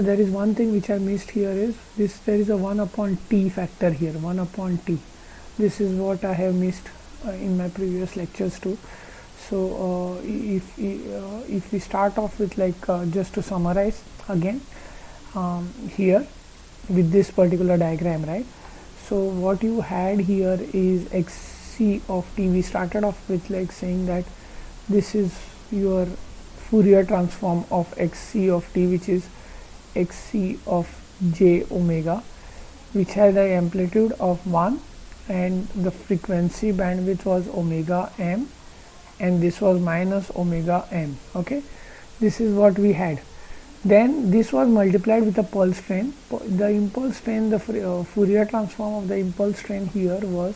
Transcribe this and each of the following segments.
So there is one thing which I missed here is this, there is a 1 upon t factor here, 1 upon t. This is what I have missed in my previous lectures too. So if we start off with just to summarize again here with this particular diagram, right? So what you had here is xc of t. We started off with saying that this is your Fourier transform of xc of t, which is xc of j omega, which had an amplitude of 1 and the frequency bandwidth was omega m, and this was minus omega m. Okay, this is what we had. Then this was multiplied with the pulse train. The impulse train, the Fourier transform of the impulse train here was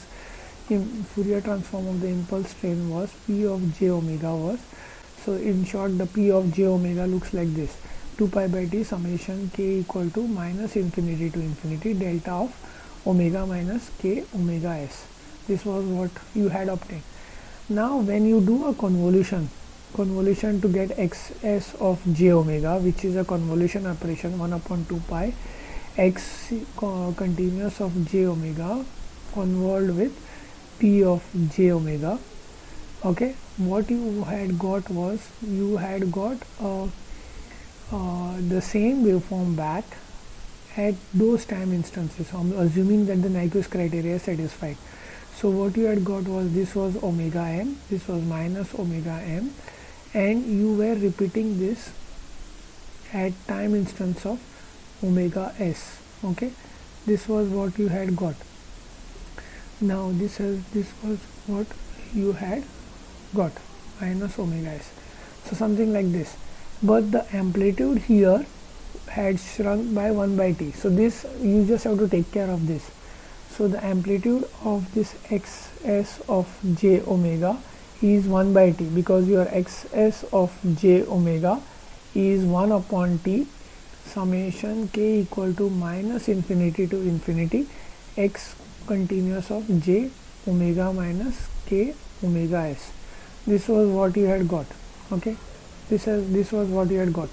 Fourier transform of the impulse train was p of j omega was. So in short, the p of j omega looks like this: 2 pi by t summation k equal to minus infinity to infinity delta of omega minus k omega s. This was what you had obtained. Now when you do a convolution to get xs of j omega, which is a convolution operation, 1 upon 2 pi x continuous of j omega convolved with p of j omega. Okay, what you had got was you had got the same waveform back at those time instances. So I'm assuming that the Nyquist criteria is satisfied. So what you had got was this was omega m, this was minus omega m, and you were repeating this at time instance of omega s. Okay, this was what you had got. Now this was what you had got, minus omega s. So something like this, but the amplitude here had shrunk by 1 by t. So this you just have to take care of this. So the amplitude of this xs of j omega is 1 by t, because your xs of j omega is 1 upon t summation k equal to minus infinity to infinity x continuous of j omega minus k omega s. This was what you had got. Okay, this was what you had got.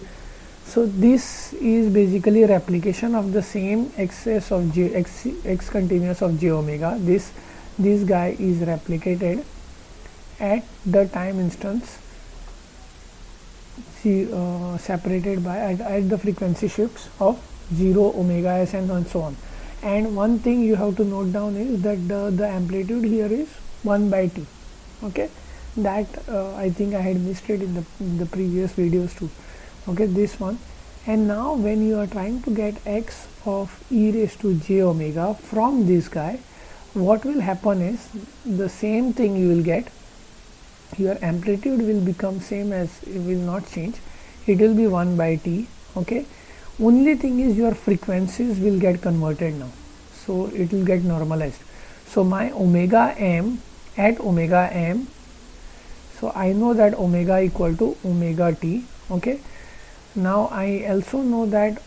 So this is basically a replication of the same xs of j x continuous of j omega. This guy is replicated at the time instance separated by at the frequency shifts of 0, omega s, and so on. And one thing you have to note down is that the amplitude here is 1 by t. Okay, that I think I had missed it in the previous videos too. Okay, this one. And now when you are trying to get x of e raised to j omega from this guy, what will happen is the same thing you will get. Your amplitude will become same, as it will not change, it will be 1 by t. Okay, only thing is your frequencies will get converted now, so it will get normalized. So my omega m at omega m, so I know that omega equal to omega t. Okay, now I also know that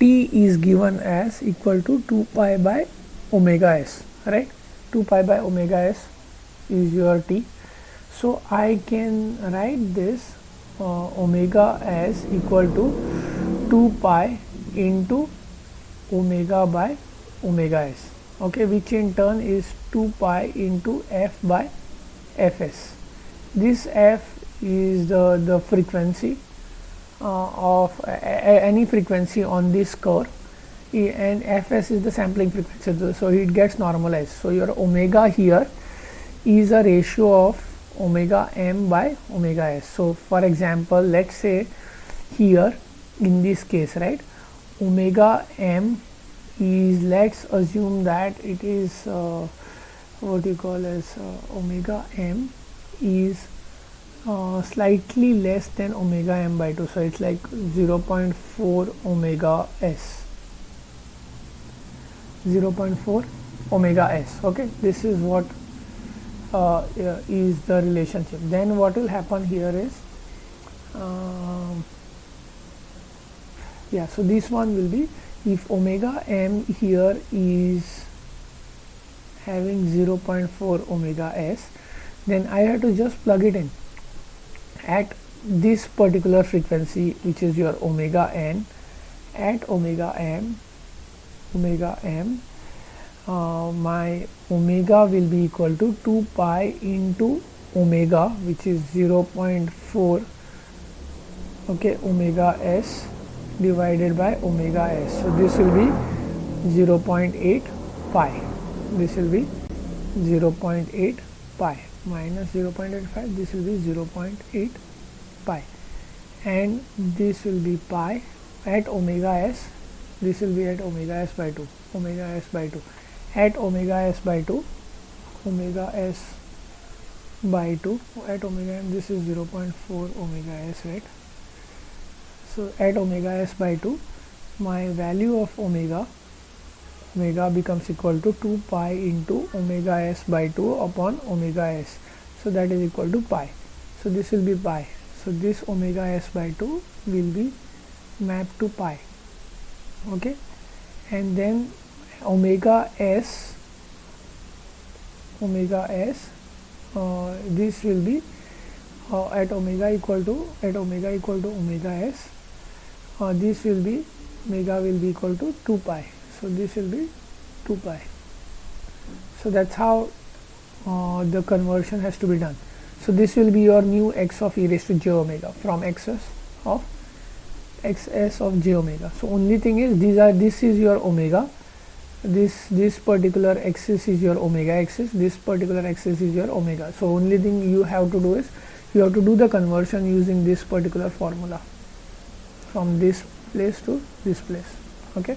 t is given as equal to 2 pi by omega s, right? 2 pi by omega s is your t. So I can write this omega s equal to 2 pi into omega by omega s. Okay, which in turn is 2 pi into f by fs. This f is the frequency of any frequency on this curve, and fs is the sampling frequency, so it gets normalized. So your omega here is a ratio of omega m by omega s. So for example, let's say here in this case, right, omega m is, let's assume that it is what you call as omega m is slightly less than omega m by 2, so it's like 0.4 omega s, 0.4 omega s. Okay, this is what is the relationship. Then what will happen here is so this one will be, if omega m here is having 0.4 omega s, then I have to just plug it in at this particular frequency, which is your omega n, at omega m, my omega will be equal to 2 pi into omega, which is 0.4, okay, omega s divided by omega s. So this will be 0.8 pi. This will be 0.8 pi minus 0.85. This will be 0.8 pi, and this will be pi at omega s. This will be at omega s by 2. Omega s by 2 at omega s by 2. Omega s by 2 at omega m. This is 0.4 omega s, right? So at omega s by 2, my value of omega becomes equal to 2 pi into omega s by 2 upon omega s. So that is equal to pi. So this will be pi. So this omega s by 2 will be mapped to pi, okay, and then omega s, this will be at omega equal to omega s, this will be omega will be equal to 2 pi. So this will be 2 pi. So that's how the conversion has to be done. So this will be your new x of e raised to j omega from xs of j omega. So only thing is this is your omega, this particular axis is your omega axis, this particular axis is your omega. So only thing you have to do is you have to do the conversion using this particular formula from this place to this place, okay.